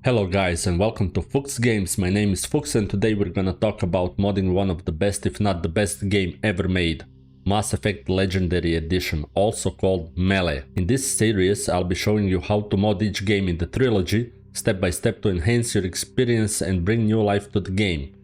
Hello guys and welcome to Fuchs Games. My name is Fuchs and today we're gonna talk about modding one of the best, if not the best game ever made. Mass Effect Legendary Edition, also called MELE. In this series I'll be showing you how to mod each game in the trilogy, step by step, to enhance your experience and bring new life to the game.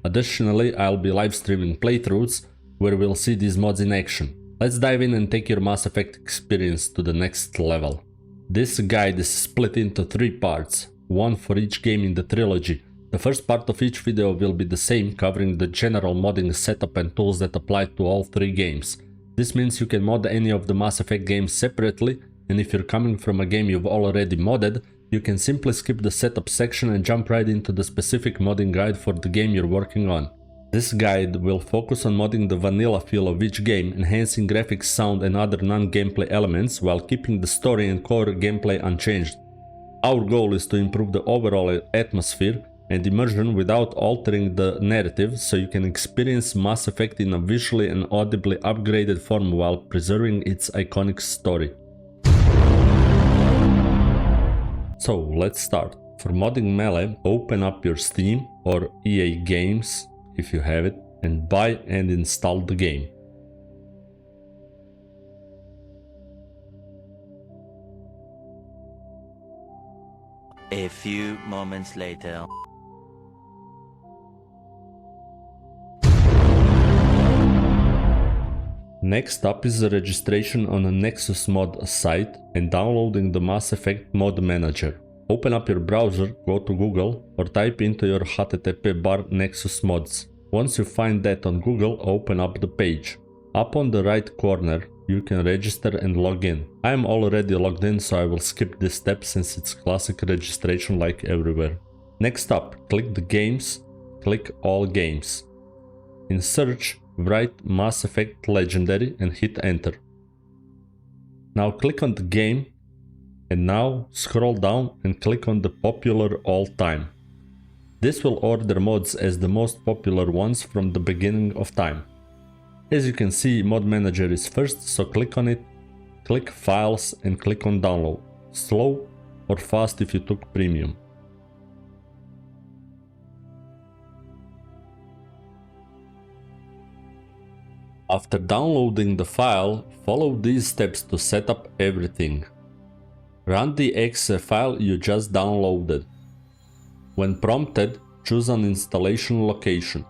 Additionally, I'll be live streaming playthroughs where we'll see these mods in action. Let's dive in and take your Mass Effect experience to the next level. This guide is split into 3 parts. One for each game in the trilogy. The first part of each video will be the same, covering the general modding setup and tools that apply to all 3 games. This means you can mod any of the Mass Effect games separately, and if you're coming from a game you've already modded, you can simply skip the setup section and jump right into the specific modding guide for the game you're working on. This guide will focus on modding the vanilla feel of each game, enhancing graphics, sound and other non-gameplay elements while keeping the story and core gameplay unchanged. Our goal is to improve the overall atmosphere and immersion without altering the narrative, so you can experience Mass Effect in a visually and audibly upgraded form while preserving its iconic story. So let's start. For modding MELE, open up your Steam or EA Games if you have it and buy and install the game. A few moments later. Next up is the registration on a Nexus mod site and downloading the Mass Effect mod manager. Open up your browser, go to Google or type into your http Nexus mods. Once you find that on Google, open up the page. Up on the right corner, you can register and log in. I am already logged in, so I will skip this step since it's classic registration like everywhere. Next up, click the games, click all games. In search, write Mass Effect Legendary and hit enter. Now click on the game and now scroll down and click on the popular all time. This will order mods as the most popular ones from the beginning of time. As you can see, Mod Manager is first, so click on it, click Files and click on Download. Slow or fast if you took Premium. After downloading the file, follow these steps to set up everything. Run the exe file you just downloaded. When prompted, choose an installation location.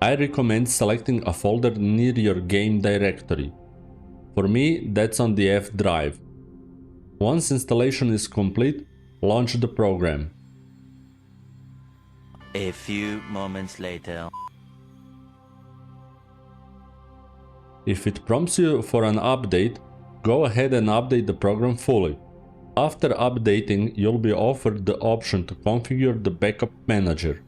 I recommend selecting a folder near your game directory. For me, that's on the F drive. Once installation is complete, launch the program. A few moments later. If it prompts you for an update, go ahead and update the program fully. After updating, you'll be offered the option to configure the backup manager.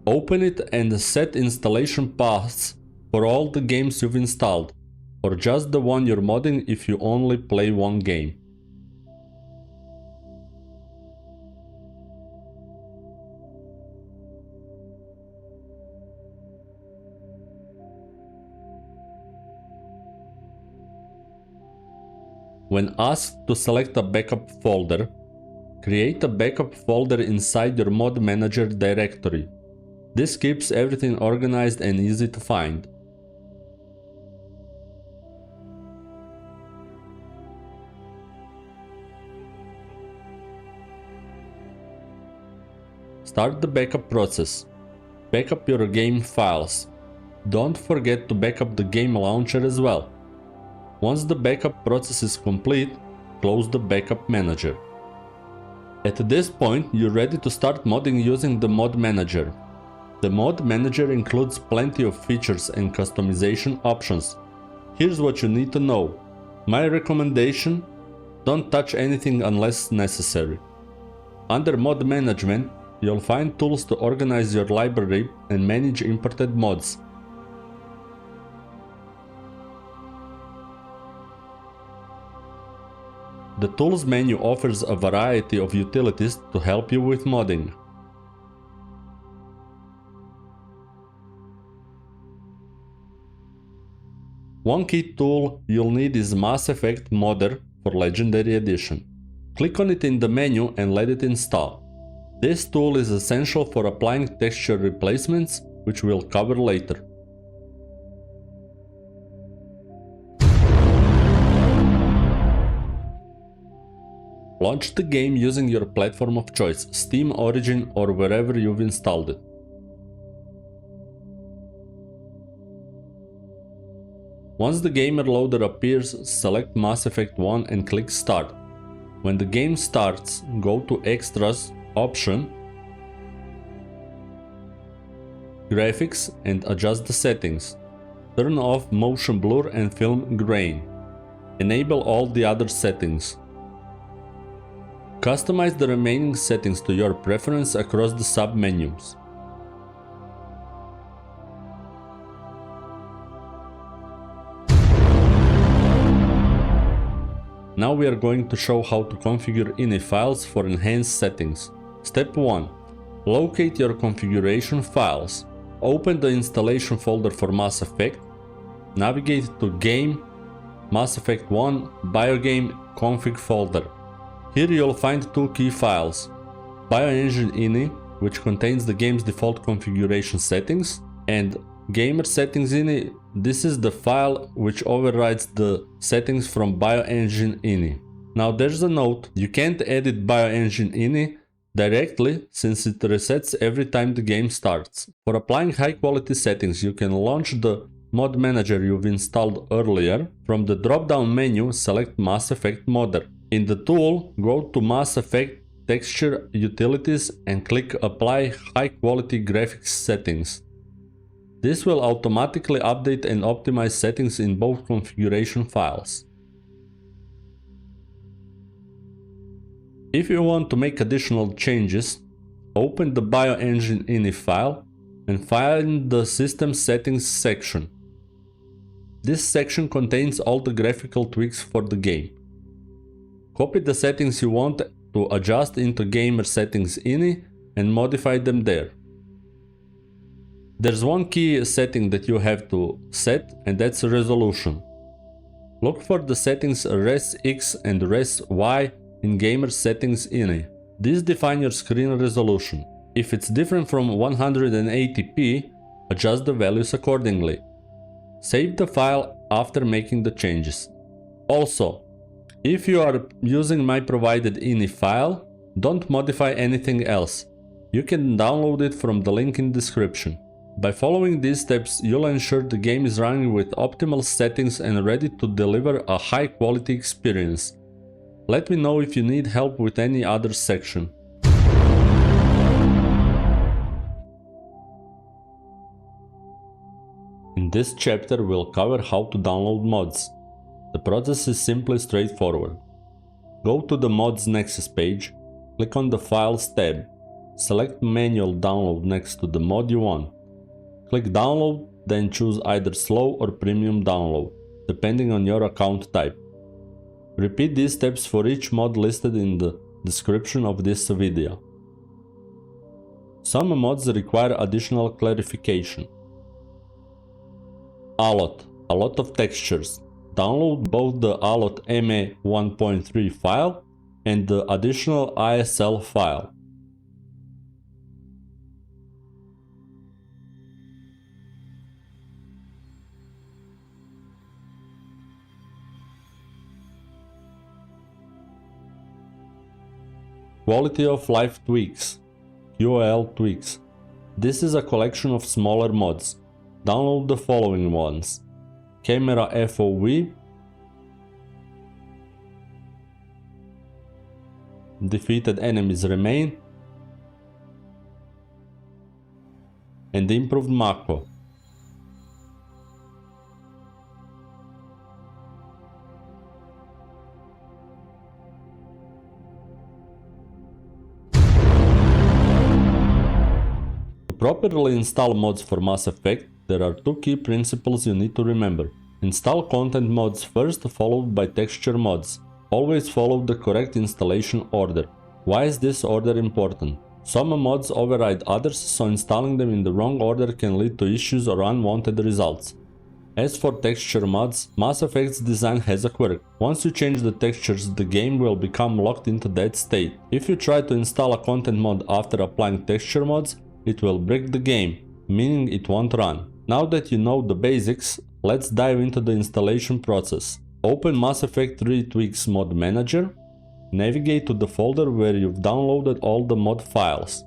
Open it and set installation paths for all the games you've installed, or just the one you're modding if you only play one game. When asked to select a backup folder, create a backup folder inside your mod manager directory. This keeps everything organized and easy to find. Start the backup process. Backup your game files. Don't forget to backup the game launcher as well. Once the backup process is complete, close the backup manager. At this point, you're ready to start modding using the mod manager. The mod manager includes plenty of features and customization options. Here's what you need to know. My recommendation: don't touch anything unless necessary. Under mod management, you'll find tools to organize your library and manage imported mods. The tools menu offers a variety of utilities to help you with modding. One key tool you'll need is Mass Effect Modder for Legendary Edition. Click on it in the menu and let it install. This tool is essential for applying texture replacements, which we'll cover later. Launch the game using your platform of choice, Steam, Origin, or wherever you've installed it. Once the gamer loader appears, select Mass Effect 1 and click Start. When the game starts, go to Extras, Option, Graphics, and adjust the settings. Turn off Motion Blur and Film Grain. Enable all the other settings. Customize the remaining settings to your preference across the sub-menus. Now we are going to show how to configure INI files for enhanced settings. Step 1. Locate your configuration files. Open the installation folder for Mass Effect. Navigate to Game, Mass Effect 1, Biogame config folder. Here you'll find two key files. BioEngine INI, which contains the game's default configuration settings, and Gamer Settings INI. This is the file which overrides the settings from BioEngine INI. Now there's a note, you can't edit BioEngine INI directly since it resets every time the game starts. For applying high quality settings, you can launch the mod manager you've installed earlier. From the drop-down menu, select Mass Effect Modder. In the tool, go to Mass Effect Texture Utilities and click Apply High Quality Graphics Settings. This will automatically update and optimize settings in both configuration files. If you want to make additional changes, open the BioEngine INI file and find the System Settings section. This section contains all the graphical tweaks for the game. Copy the settings you want to adjust into Gamer Settings INI and modify them there. There's one key setting that you have to set, and that's resolution. Look for the settings Res X and Res Y in Gamer Settings INI. These define your screen resolution. If it's different from 180p, adjust the values accordingly. Save the file after making the changes. Also, if you are using my provided INI file, don't modify anything else. You can download it from the link in description. By following these steps, you'll ensure the game is running with optimal settings and ready to deliver a high quality experience. Let me know if you need help with any other section. In this chapter, we'll cover how to download mods. The process is simply straightforward. Go to the Mods Nexus page, click on the Files tab, select Manual Download next to the mod you want. Click Download, then choose either Slow or Premium Download, depending on your account type. Repeat these steps for each mod listed in the description of this video. Some mods require additional clarification. ALOT, a lot of textures. Download both the ALOT MA 1.3 file and the additional ISL file. Quality of Life Tweaks, QOL tweaks. This is a collection of smaller mods. Download the following ones: Camera FOV, Defeated Enemies Remain, and Improved Mako. To properly install mods for Mass Effect, there are two key principles you need to remember. Install content mods first, followed by texture mods. Always follow the correct installation order. Why is this order important? Some mods override others, so installing them in the wrong order can lead to issues or unwanted results. As for texture mods, Mass Effect's design has a quirk. Once you change the textures, the game will become locked into that state. If you try to install a content mod after applying texture mods, it will break the game, meaning it won't run. Now that you know the basics, let's dive into the installation process. Open Mass Effect 3 Tweaks Mod Manager. Navigate to the folder where you've downloaded all the mod files.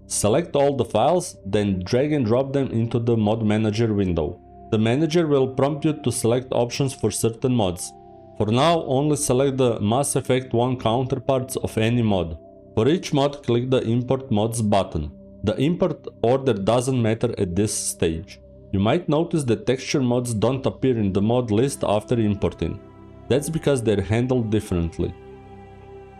Select all the files, then drag and drop them into the Mod Manager window. The manager will prompt you to select options for certain mods. For now, only select the Mass Effect 1 counterparts of any mod. For each mod, click the Import Mods button. The import order doesn't matter at this stage. You might notice that texture mods don't appear in the mod list after importing. That's because they're handled differently.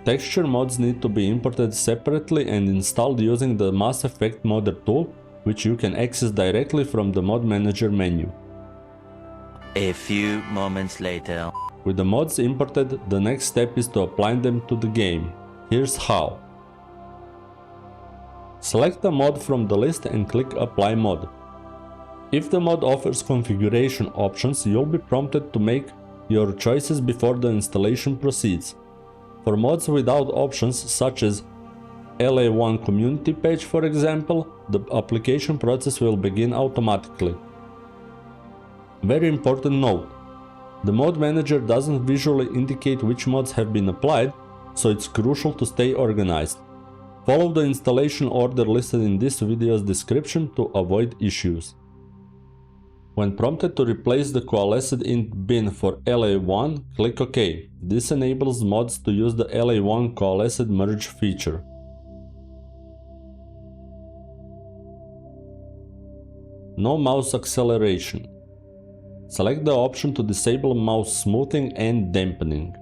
Texture mods need to be imported separately and installed using the Mass Effect Modder tool, which you can access directly from the Mod Manager menu. A few moments later. With the mods imported, the next step is to apply them to the game. Here's how. Select a mod from the list and click Apply Mod. If the mod offers configuration options, you'll be prompted to make your choices before the installation proceeds. For mods without options, such as LA1 community page for example, the application process will begin automatically. Very important note, the mod manager doesn't visually indicate which mods have been applied, so it's crucial to stay organized. Follow the installation order listed in this video's description to avoid issues. When prompted to replace the coalesced int bin for LA1, click OK. This enables mods to use the LA1 coalesced merge feature. No mouse acceleration. Select the option to disable mouse smoothing and dampening.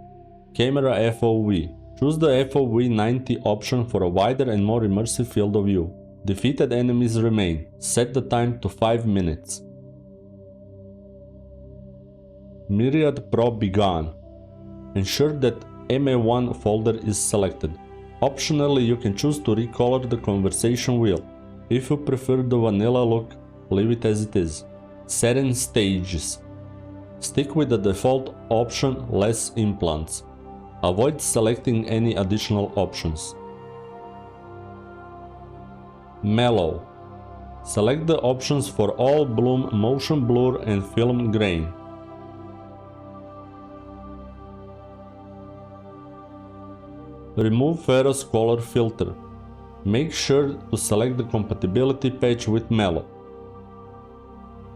Camera FOV. Choose the FOV 90 option for a wider and more immersive field of view. Defeated enemies remain. Set the time to 5 minutes. Myriad Pro Begone. Ensure that MA1 folder is selected. Optionally, you can choose to recolor the conversation wheel. If you prefer the vanilla look, leave it as it is. Saren Stages. Stick with the default option Less Implants. Avoid selecting any additional options. Mello. Select the options for all bloom, motion blur and film grain. Remove Ferrous Color Filter. Make sure to select the compatibility patch with Mello.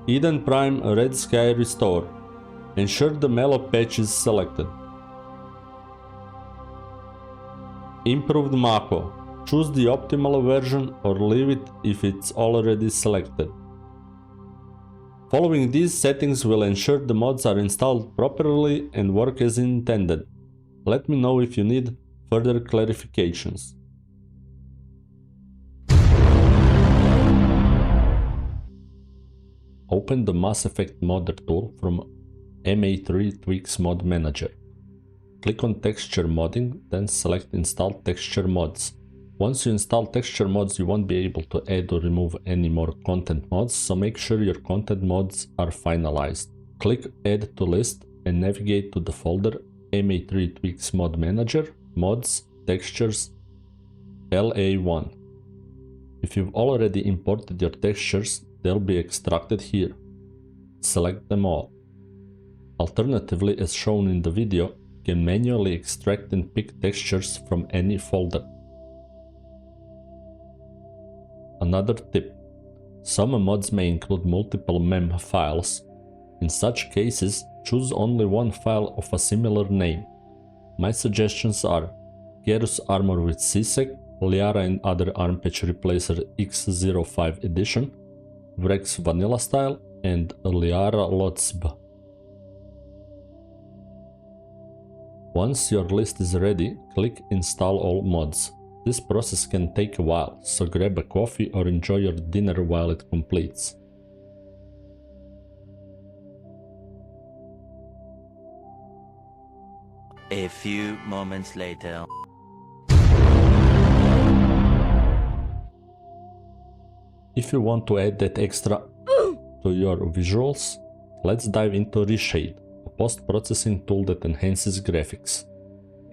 Eden Prime Red Sky Restore. Ensure the Mello patch is selected. Improved Mako. Choose the optimal version or leave it if it's already selected. Following these settings will ensure the mods are installed properly and work as intended. Let me know if you need further clarifications. Open the Mass Effect Modder tool from MA3 Tweaks Mod Manager. Click on Texture Modding, then select Install Texture Mods. Once you install texture mods, you won't be able to add or remove any more content mods, so make sure your content mods are finalized. Click Add to List and navigate to the folder MA3 Tweaks Mod Manager, Mods, Textures, LA1. If you've already imported your textures, they'll be extracted here. Select them all. Alternatively, as shown in the video, you can manually extract and pick textures from any folder. Another tip. Some mods may include multiple mem files. In such cases, choose only one file of a similar name. My suggestions are Garrus Armor with CSEC, Liara and Other Arm Patch Replacer X05 Edition, Vrex Vanilla Style, and Liara Lotsb. Once your list is ready, click Install All Mods. This process can take a while, so grab a coffee or enjoy your dinner while it completes. A few moments later. If you want to add that extra to your visuals, Let's dive into Reshade, a post-processing tool that enhances graphics.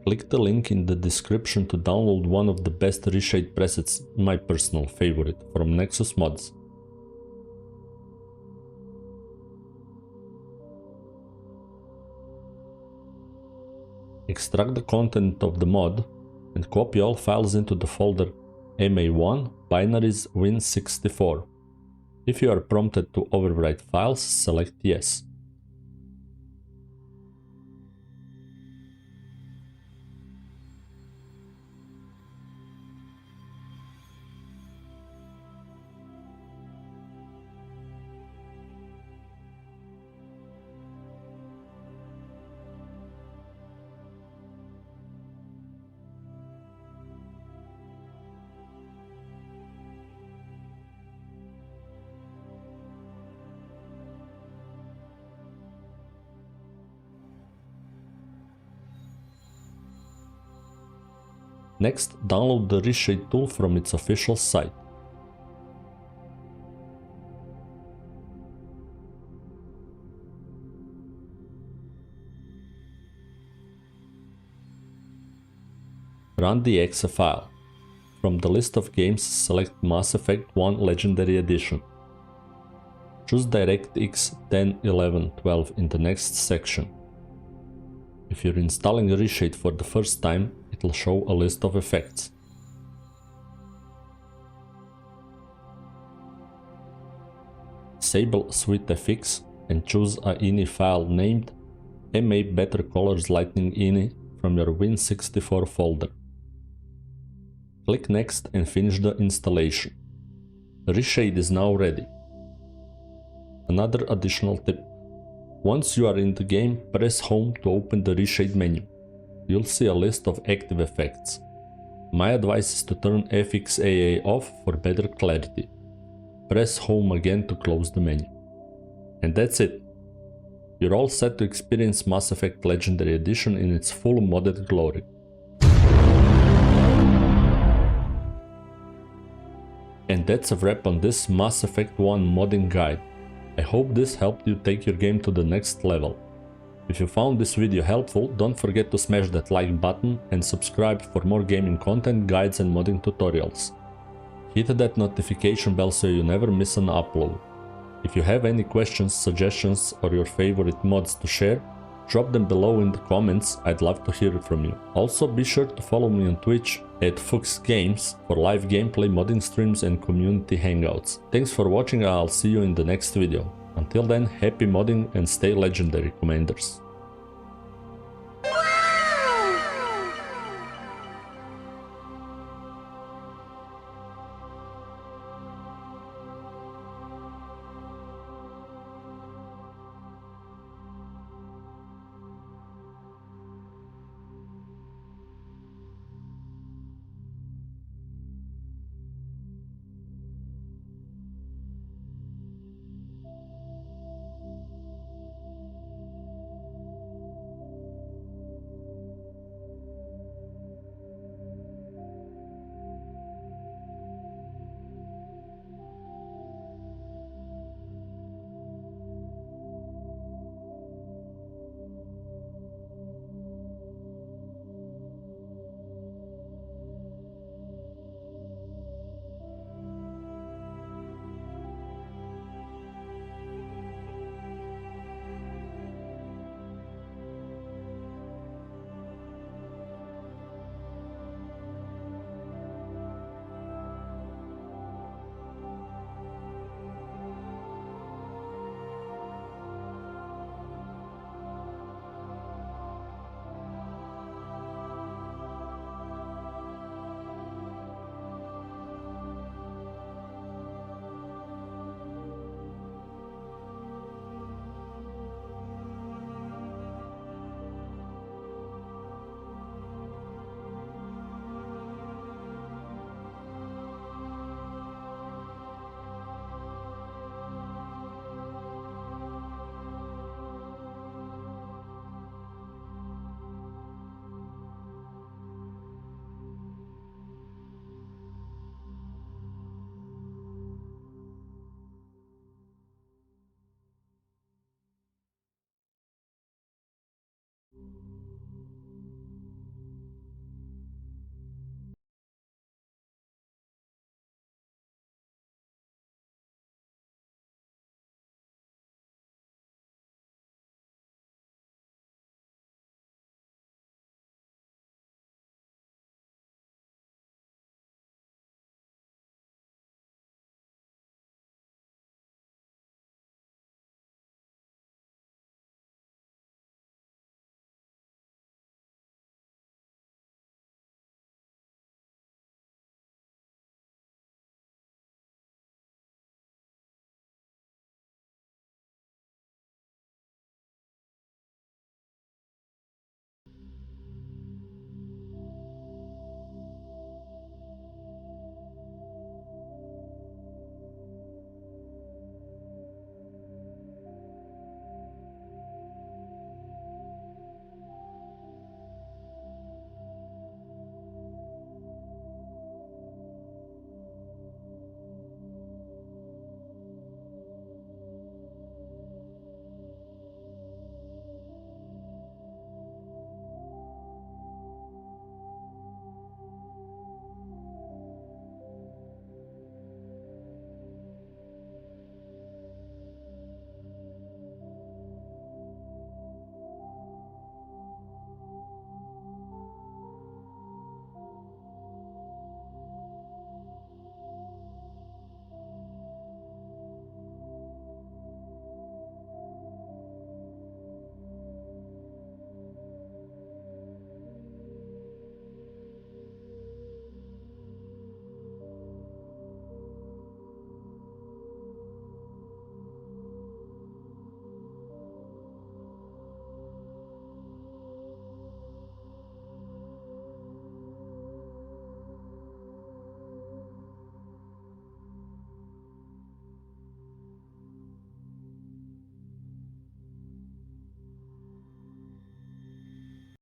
Click the link in the description to download one of the best Reshade presets, my personal favorite, from Nexus Mods. Extract the content of the mod and copy all files into the folder MA1 binaries Win64. If you are prompted to overwrite files, select Yes. Next, download the Reshade tool from its official site. Run the exe file. From the list of games, select Mass Effect 1 Legendary Edition. Choose DirectX 10, 11, 12 in the next section. If you're installing Reshade for the first time, it will show a list of effects. Disable Suite FX and choose a INI file named MA Better Colors Lightning INI from your Win64 folder. Click Next and finish the installation. Reshade is now ready. Another additional tip. Once you are in the game, press Home to open the Reshade menu. You'll see a list of active effects. My advice is to turn FXAA off for better clarity. Press Home again to close the menu. And that's it. You're all set to experience Mass Effect Legendary Edition in its full modded glory. And that's a wrap on this Mass Effect 1 modding guide. I hope this helped you take your game to the next level. If you found this video helpful, don't forget to smash that like button and subscribe for more gaming content, guides and modding tutorials. Hit that notification bell so you never miss an upload. If you have any questions, suggestions or your favorite mods to share, drop them below in the comments, I'd love to hear it from you. Also be sure to follow me on Twitch at FuchsGames for live gameplay, modding streams and community hangouts. Thanks for watching, I'll see you in the next video. Until then, happy modding and stay legendary, Commanders.